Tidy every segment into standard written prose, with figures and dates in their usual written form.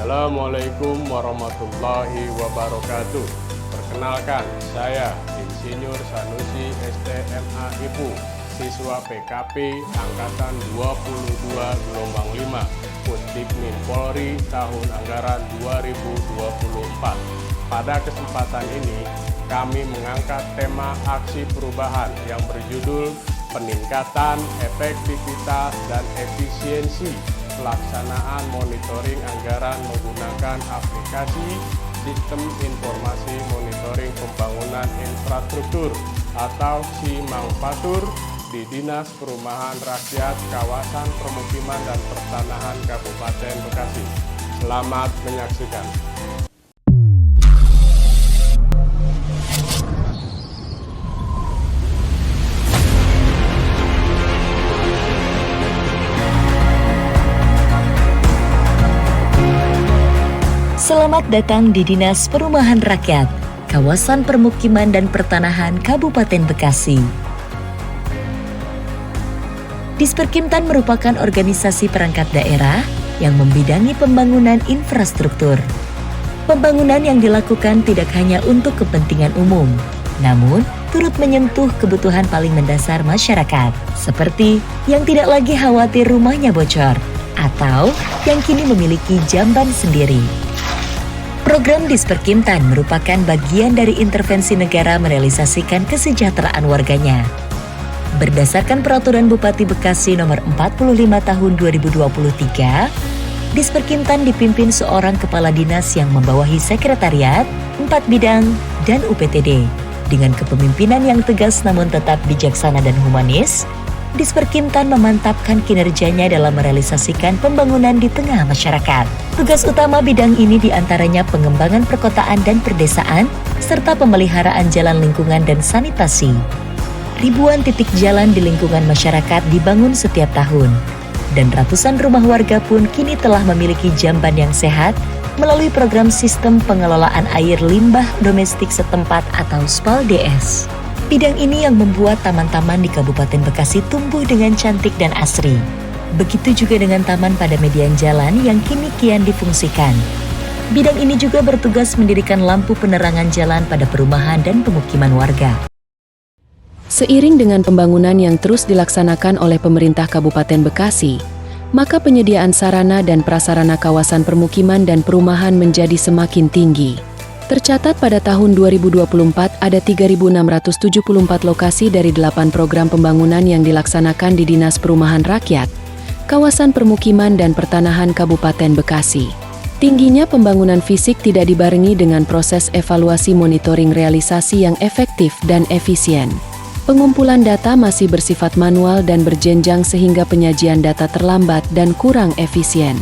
Assalamualaikum warahmatullahi wabarakatuh. Perkenalkan, saya Insinyur Sanusi STMA IPU, siswa PKP Angkatan 22 Gelombang 5, Pusdikmin Polri tahun anggaran 2024. Pada kesempatan ini, kami mengangkat tema aksi perubahan yang berjudul peningkatan efektivitas dan efisiensi pelaksanaan monitoring anggaran menggunakan aplikasi Sistem Informasi Monitoring Pembangunan Infrastruktur atau SIMANGFATUR di Dinas Perumahan Rakyat Kawasan Permukiman dan Pertanahan Kabupaten Bekasi. Selamat menyaksikan. Selamat datang di Dinas Perumahan Rakyat, Kawasan Permukiman dan Pertanahan Kabupaten Bekasi. Disperkimtan merupakan organisasi perangkat daerah yang membidangi pembangunan infrastruktur. Pembangunan yang dilakukan tidak hanya untuk kepentingan umum, namun turut menyentuh kebutuhan paling mendasar masyarakat, seperti yang tidak lagi khawatir rumahnya bocor, atau yang kini memiliki jamban sendiri. Program Disperkimtan merupakan bagian dari intervensi negara merealisasikan kesejahteraan warganya. Berdasarkan Peraturan Bupati Bekasi Nomor 45 Tahun 2023, Disperkimtan dipimpin seorang kepala dinas yang membawahi sekretariat, 4 bidang, dan UPTD. Dengan kepemimpinan yang tegas namun tetap bijaksana dan humanis, Disperkimtan memantapkan kinerjanya dalam merealisasikan pembangunan di tengah masyarakat. Tugas utama bidang ini diantaranya pengembangan perkotaan dan perdesaan, serta pemeliharaan jalan lingkungan dan sanitasi. Ribuan titik jalan di lingkungan masyarakat dibangun setiap tahun, dan ratusan rumah warga pun kini telah memiliki jamban yang sehat melalui program Sistem Pengelolaan Air Limbah Domestik Setempat atau SPAL-DS. Bidang ini yang membuat taman-taman di Kabupaten Bekasi tumbuh dengan cantik dan asri. Begitu juga dengan taman pada median jalan yang kini kian difungsikan. Bidang ini juga bertugas mendirikan lampu penerangan jalan pada perumahan dan pemukiman warga. Seiring dengan pembangunan yang terus dilaksanakan oleh pemerintah Kabupaten Bekasi, maka penyediaan sarana dan prasarana kawasan permukiman dan perumahan menjadi semakin tinggi. Tercatat pada tahun 2024 ada 3.674 lokasi dari 8 program pembangunan yang dilaksanakan di Dinas Perumahan Rakyat, Kawasan Permukiman dan Pertanahan Kabupaten Bekasi. Tingginya pembangunan fisik tidak dibarengi dengan proses evaluasi monitoring realisasi yang efektif dan efisien. Pengumpulan data masih bersifat manual dan berjenjang sehingga penyajian data terlambat dan kurang efisien.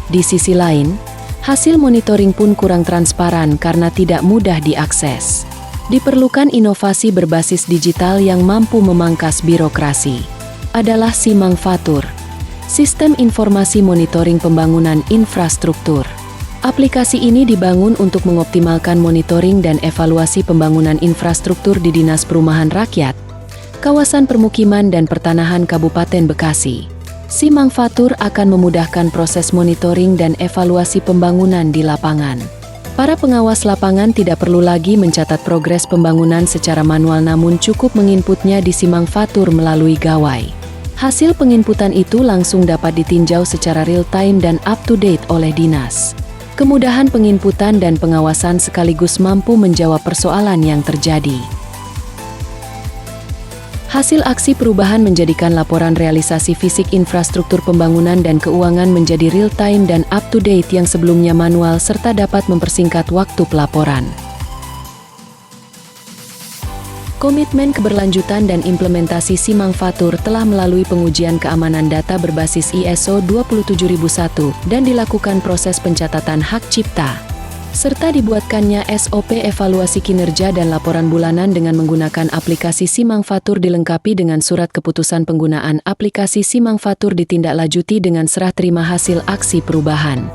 Di sisi lain, hasil monitoring pun kurang transparan karena tidak mudah diakses. Diperlukan inovasi berbasis digital yang mampu memangkas birokrasi. Adalah SIMANGFATUR, Sistem Informasi Monitoring Pembangunan Infrastruktur. Aplikasi ini dibangun untuk mengoptimalkan monitoring dan evaluasi pembangunan infrastruktur di Dinas Perumahan Rakyat, Kawasan Permukiman dan Pertanahan Kabupaten Bekasi. SIMANGFATUR akan memudahkan proses monitoring dan evaluasi pembangunan di lapangan. Para pengawas lapangan tidak perlu lagi mencatat progres pembangunan secara manual namun cukup menginputnya di SIMANGFATUR melalui gawai. Hasil penginputan itu langsung dapat ditinjau secara real-time dan up-to-date oleh dinas. Kemudahan penginputan dan pengawasan sekaligus mampu menjawab persoalan yang terjadi. Hasil aksi perubahan menjadikan laporan realisasi fisik infrastruktur pembangunan dan keuangan menjadi real-time dan up-to-date yang sebelumnya manual serta dapat mempersingkat waktu pelaporan. Komitmen keberlanjutan dan implementasi SIMANGFATUR telah melalui pengujian keamanan data berbasis ISO 27001 dan dilakukan proses pencatatan hak cipta, serta dibuatkannya SOP evaluasi kinerja dan laporan bulanan dengan menggunakan aplikasi SIMANGFATUR dilengkapi dengan surat keputusan penggunaan aplikasi SIMANGFATUR ditindaklanjuti dengan serah terima hasil aksi perubahan.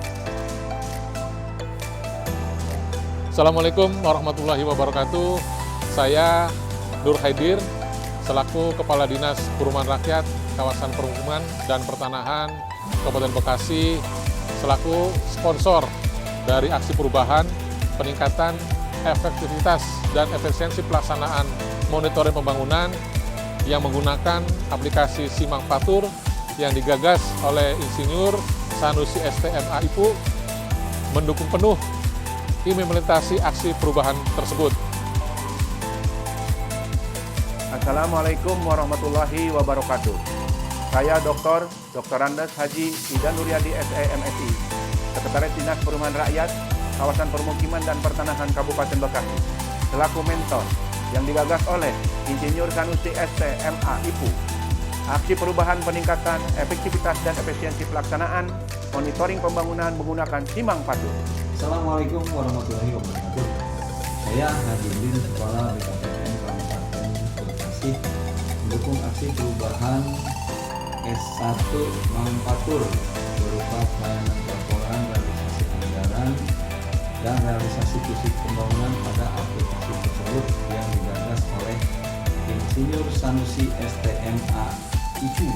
Assalamualaikum warahmatullahi wabarakatuh. Saya Nur Haidir, selaku Kepala Dinas Perumahan Rakyat, Kawasan Permukiman dan Pertanahan Kabupaten Bekasi, selaku sponsor dari aksi perubahan, peningkatan efektivitas dan efisiensi pelaksanaan monitoring pembangunan yang menggunakan aplikasi Simang Fatur yang digagas oleh Insinyur Sanusi STMA IPU, mendukung penuh implementasi aksi perubahan tersebut. Assalamualaikum warahmatullahi wabarakatuh. Saya Dr. Andes Haji Ida Nuryadi SEMSI, Sekretaris Dinas Perumahan Rakyat, Kawasan Permukiman dan Pertanahan Kabupaten Bekasi, selaku mentor yang digagas oleh Insinyur Sanusi STMA IPU. Aksi perubahan peningkatan efektivitas dan efisiensi pelaksanaan monitoring pembangunan menggunakan Simang Fatur. Assalamualaikum warahmatullahi wabarakatuh. Saya Hadirin Kepala BKPM Kabupaten Bekasi mendukung aksi perubahan S1 Simang Fatur berupa pelayanan laporan, realisasi anggaran, dan realisasi fisik pembangunan pada aplikasi tersebut yang digagas oleh Insinyur Sanusi STMA IPU.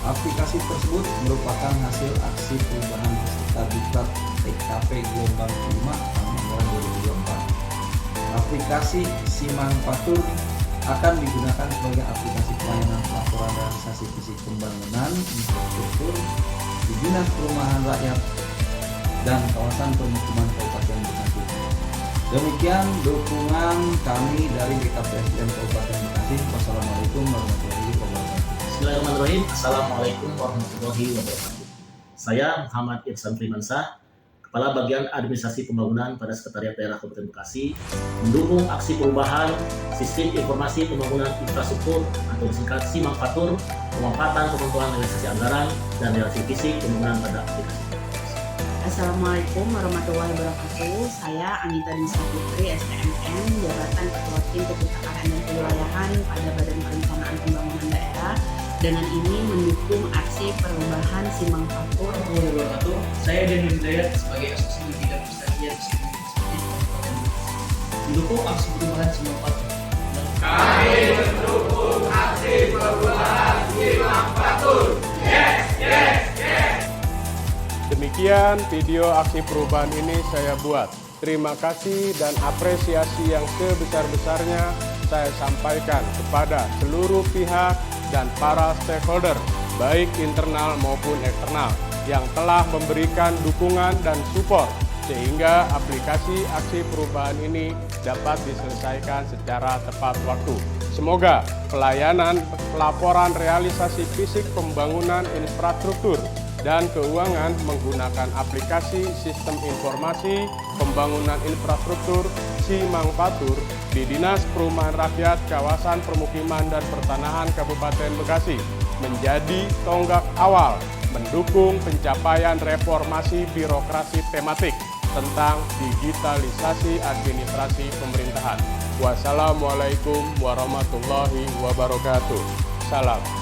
Aplikasi tersebut merupakan hasil aksi perubahan peserta Diklat TKP gelombang 5 tahun anggaran 2024. Aplikasi Simang Fatur akan digunakan sebagai aplikasi pelayanan pelaporan realisasi fisik pembangunan infrastruktur di Dinas Perumahan Rakyat dan Kawasan Permukiman Kabupaten Bekasi. Demikian dukungan kami dari BKPSDM Kabupaten Bekasi. Wassalamualaikum warahmatullahi wabarakatuh. Bismillahirrahmanirrahim. Assalamualaikum warahmatullahi wabarakatuh. Saya Muhammad Irsan Frimansah, Kepala Bagian Administrasi Pembangunan pada Sekretariat Daerah Kabupaten Bekasi, mendukung aksi perubahan Sistem Informasi Pembangunan Infrastruktur atau disingkat Simang Fatur, pemampatan pemantauan realisasi anggaran dan realisasi fisik pembangunan pada aplikasi. Assalamualaikum warahmatullahi wabarakatuh. Saya Anita Dinsa Putri, STMN, Jabatan Ketua Tim Kepustakaan dan Kewilayahan pada Badan Perencanaan Pembangunan Daerah. Dengan ini mendukung aksi perubahan Simang Fatur. Warahmatullahi wabarakatuh. Saya Denny Hidayat sebagai Asosiasi Bidang Pustakayan mendukung aksi perubahan Simang Fatur. Kami mendukung aksi perubahan Simang Fatur. Yes, yes, yes. Demikian video aksi perubahan ini saya buat. Terima kasih dan apresiasi yang sebesar-besarnya saya sampaikan kepada seluruh pihak dan para stakeholder, baik internal maupun eksternal, yang telah memberikan dukungan dan support sehingga aplikasi aksi perubahan ini dapat diselesaikan secara tepat waktu. Semoga pelayanan pelaporan realisasi fisik pembangunan infrastruktur dan keuangan menggunakan aplikasi Sistem Informasi Pembangunan Infrastruktur Simang Fatur di Dinas Perumahan Rakyat Kawasan Permukiman dan Pertanahan Kabupaten Bekasi menjadi tonggak awal mendukung pencapaian reformasi birokrasi tematik tentang digitalisasi administrasi pemerintahan. Wassalamualaikum warahmatullahi wabarakatuh. Salam.